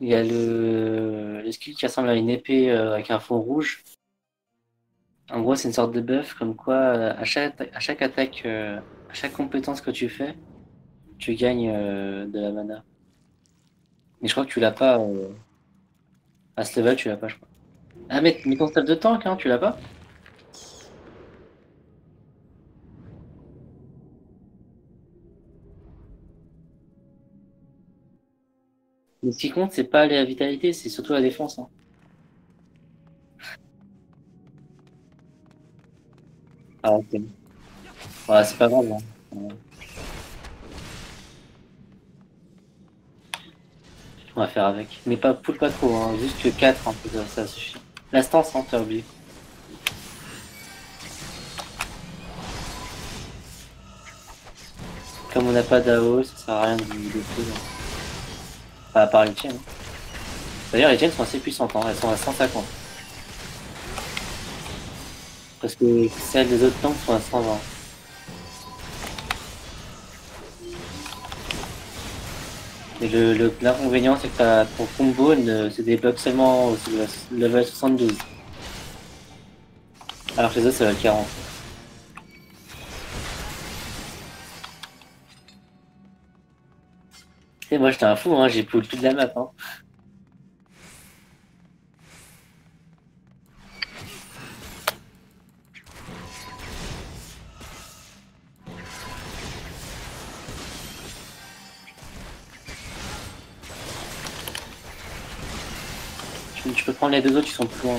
Il y a le skill qui ressemble à une épée avec un fond rouge. En gros, c'est une sorte de buff comme quoi à chaque attaque, à chaque compétence que tu fais, tu gagnes de la mana. Mais je crois que tu l'as pas à ce level, tu l'as pas, je crois. Ah, mais ton staff de tank, hein, tu l'as pas? Mais ce qui compte, c'est pas la vitalité, c'est surtout la défense, hein. Ah, ok. Ouais, c'est pas grave, hein. Ouais. On va faire avec. Mais pas full pas trop, hein. Juste que 4 un peu, ça suffit. La stance, hein, t'as oublié. Comme on n'a pas d'AO, ça sert à rien de fou, hein. Enfin, à part les tiennes, hein. D'ailleurs, les tiennes sont assez puissantes, hein. Elles sont à 150. Parce que celles des autres tanks sont à 120. Et l'inconvénient, c'est que ton combo se débloque seulement au level 72. Alors que les autres, c'est level 40. Et moi, j'étais un fou, hein. J'ai pull toute la map, hein. Tu peux prendre les deux autres, ils sont plus loin.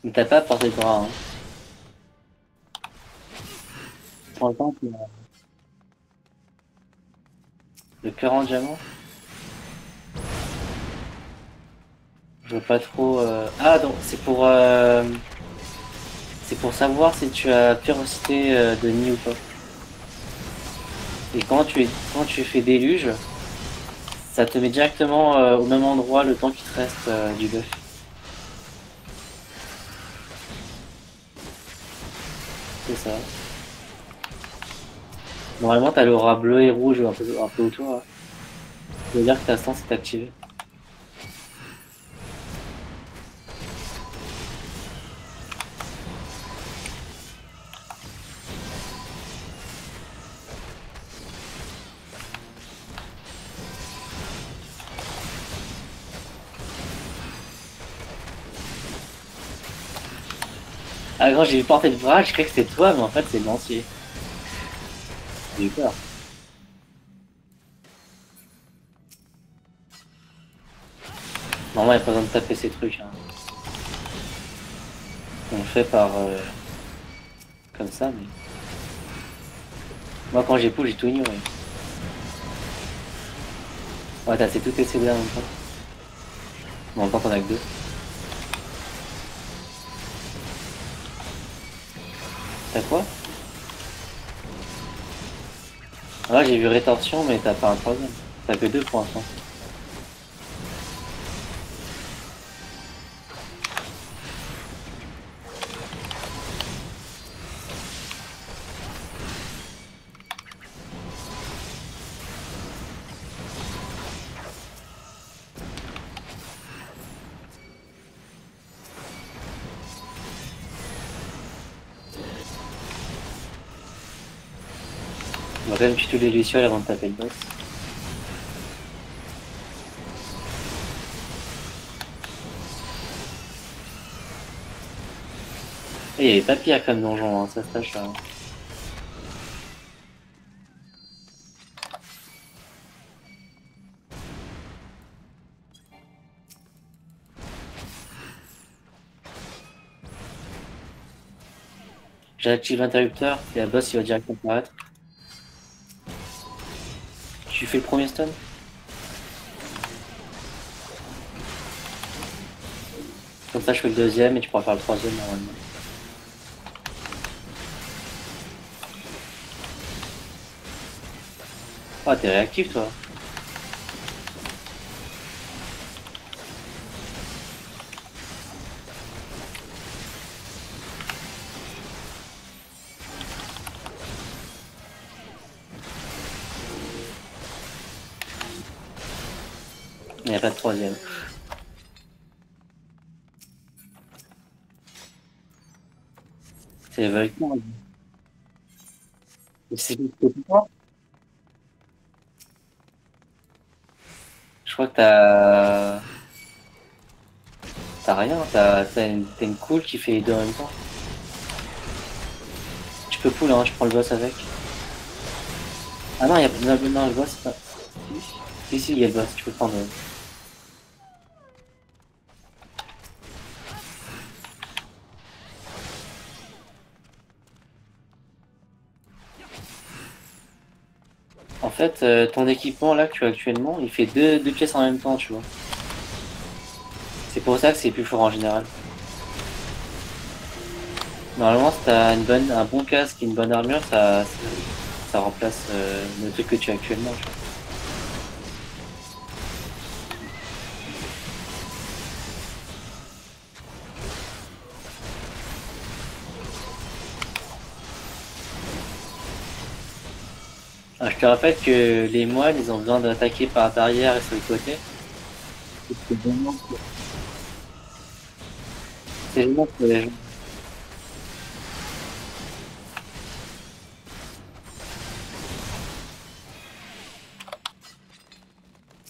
Mais t'as pas porté de bras, hein. Pour le temps, le cœur en diamant, je vois pas trop. Ah, donc c'est pour savoir si tu as férocité de nid ou pas. Et quand tu fais déluge, ça te met directement au même endroit le temps qu'il te reste du buff. C'est ça. Normalement, t'as l'aura bleu et rouge un peu autour, hein. Ça veut dire que ta stance est activée. Ah, quand j'ai vu porter le bras, je croyais que c'était toi, mais en fait, c'est le lancier. J'ai eu peur. Normalement, il n'y a pas besoin de taper ces trucs, hein. On le fait par comme ça, mais. Moi, quand j'ai pull, j'ai tout ignoré. Ouais, t'as c'est tout essayé en même temps. Mais en même temps, t'en as que deux. T'as quoi? Ah, j'ai vu rétorsion, mais t'as pas un troisième. T'as que deux pour l'instant. On va quand même tuer les lucioles avant de taper le boss. Et il y avait pas pire comme donjon, hein, ça se tâche, hein. J'active l'interrupteur et la boss il va directement apparaître. Tu fais le premier stun. Comme ça je fais le deuxième et tu pourras faire le troisième normalement. Ah t'es réactif toi. Il n'y a pas de troisième. C'est Vulcan. C'est quoi? Je crois que t'as rien, t'as une cool qui fait les deux en même temps. Tu peux pull, hein, je prends le boss avec. Ah non, non, le boss, pas. Si, il y a le boss, tu peux prendre. En fait, ton équipement là que tu as actuellement, il fait deux pièces en même temps, tu vois. C'est pour ça que c'est plus fort en général. Normalement, si t'as un bon casque et une bonne armure, ça remplace le truc que tu as actuellement, tu vois. Ah, je te rappelle que les moines, ils ont besoin d'attaquer par derrière et sur le côté. C'est génial pour les gens.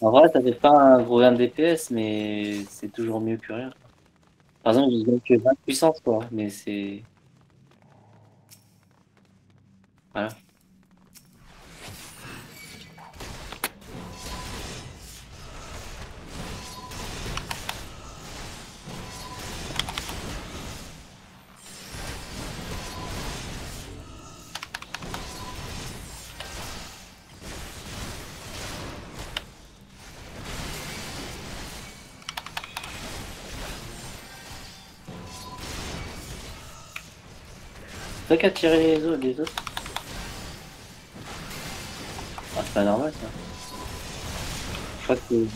En vrai, ça fait pas un gros gain de DPS, mais c'est toujours mieux que rien. Par exemple, ils ont que 20 de puissance, quoi. Mais c'est. Voilà. C'est toi qui as tiré les autres? Ah, c'est pas normal, ça. Je crois que.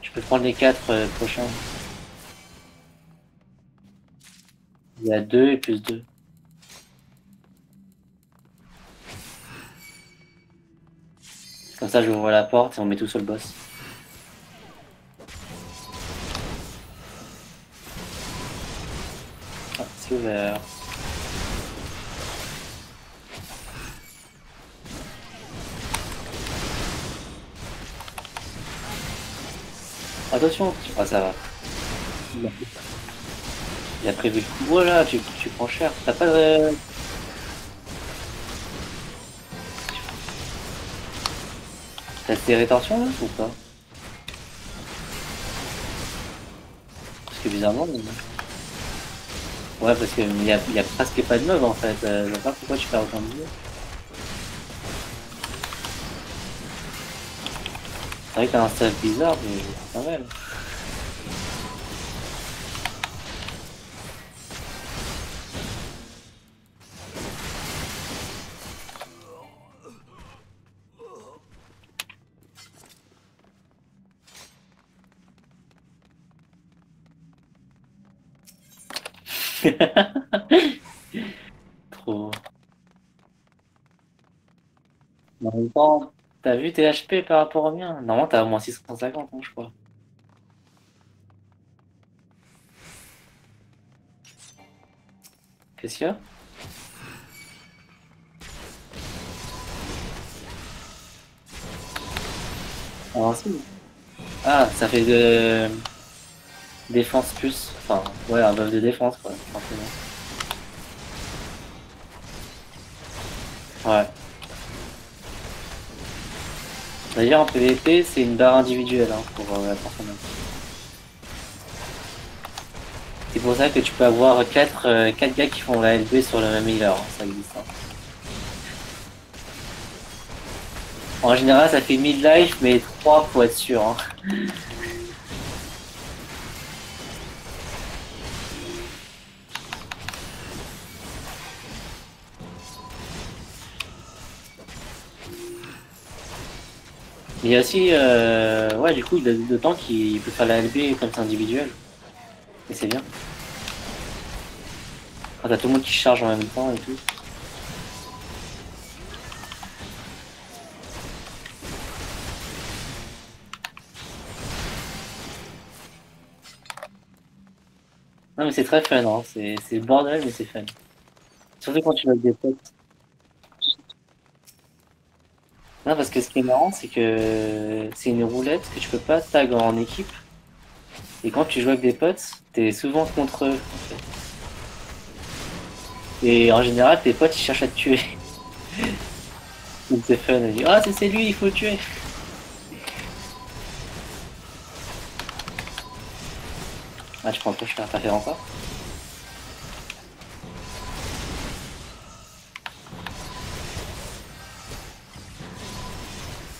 Tu peux prendre les 4 prochains. Il y a 2 et plus 2. Comme ça, j'ouvre la porte et on met tout sur le boss. Ah, c'est ouvert. Attention. Ah, ça va. Il a prévu le coup. Voilà, tu prends cher. T'as pas de. T'as des rétentions là ou pas? Parce que bizarrement. Ouais, parce qu'il y a presque pas de mobs en fait. Je vois pas pourquoi tu perds autant de vie. C'est vrai que t'as un staff bizarre, mais c'est pas mal. Trop. En même temps, t'as vu tes HP par rapport au mien? Normalement, t'as au moins 650, hein, je crois. Qu'est-ce qu'il y a? Ah, si. Ah, ça fait de défense plus. Enfin, ouais, un buff de défense, quoi, simplement. Ouais. D'ailleurs, en PvP, c'est une barre individuelle hein, pour la performance. C'est pour ça que tu peux avoir 4 gars qui font la LB sur le même healer, hein, ça existe. Hein. En général, ça fait mid-life, mais 3 pour être sûr. Hein. Mais il y a aussi, ouais, du coup, il a le temps qu'il peut faire la LB comme c'est individuel. Et c'est bien. Quand t'as tout le monde qui charge en même temps et tout. Non, mais c'est très fun, hein. C'est le bordel, mais c'est fun. Surtout quand tu vas avec des potes. Non, parce que ce qui est marrant, c'est que c'est une roulette que tu peux pas tag en équipe. Et quand tu joues avec des potes, t'es souvent contre eux, en fait. Et en général, tes potes, ils cherchent à te tuer. Donc c'est fun, ils disent, ah, c'est lui, il faut le tuer. Ah, je prends trop cher, t'as fait encore?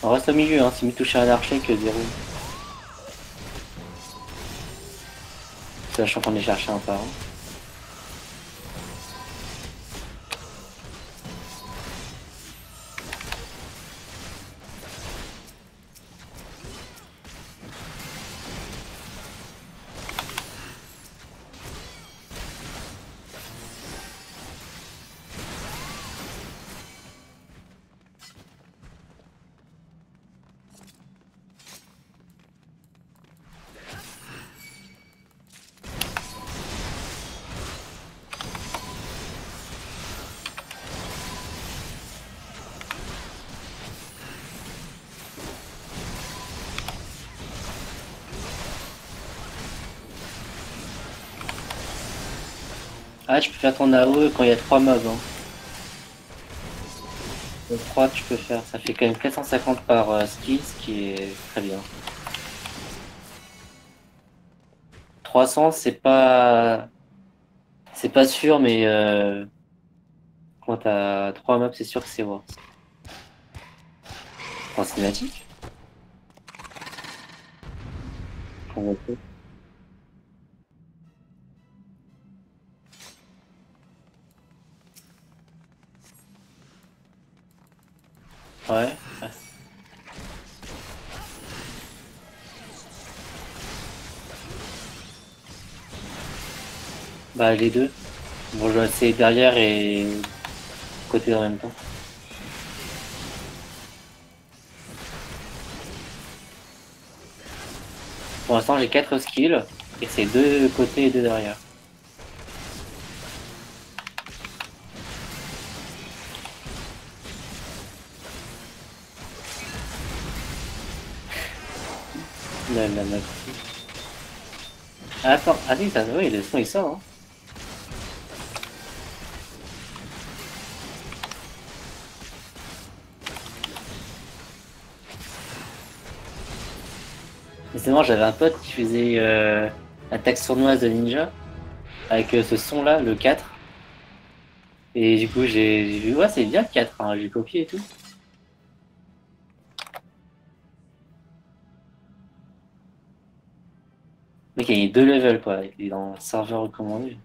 On reste au milieu, hein, c'est mieux de toucher un archer que zéro. Sachant qu'on est cherché un par un. Ah, tu peux faire ton AOE quand il y a 3 mobs. Hein. 3 tu peux faire, ça fait quand même 450 par skill, ce qui est très bien. 300, c'est pas sûr, mais quand t'as 3 mobs, c'est sûr que c'est worth. En cinématique? On va faire. Ouais. Bah les deux. Bon, je vais essayer derrière et côté en même temps. Pour l'instant, j'ai 4 skills et c'est 2 côtés et 2 derrière. La. Attends, ah oui, oui, le son il sort. Hein. Justement, j'avais un pote qui faisait attaque sournoise de ninja avec ce son là, le 4. Et du coup, j'ai vu, ouais, c'est bien le 4, hein, j'ai copié et tout. Le mec, il y a 2 levels quoi, il est dans le serveur recommandé.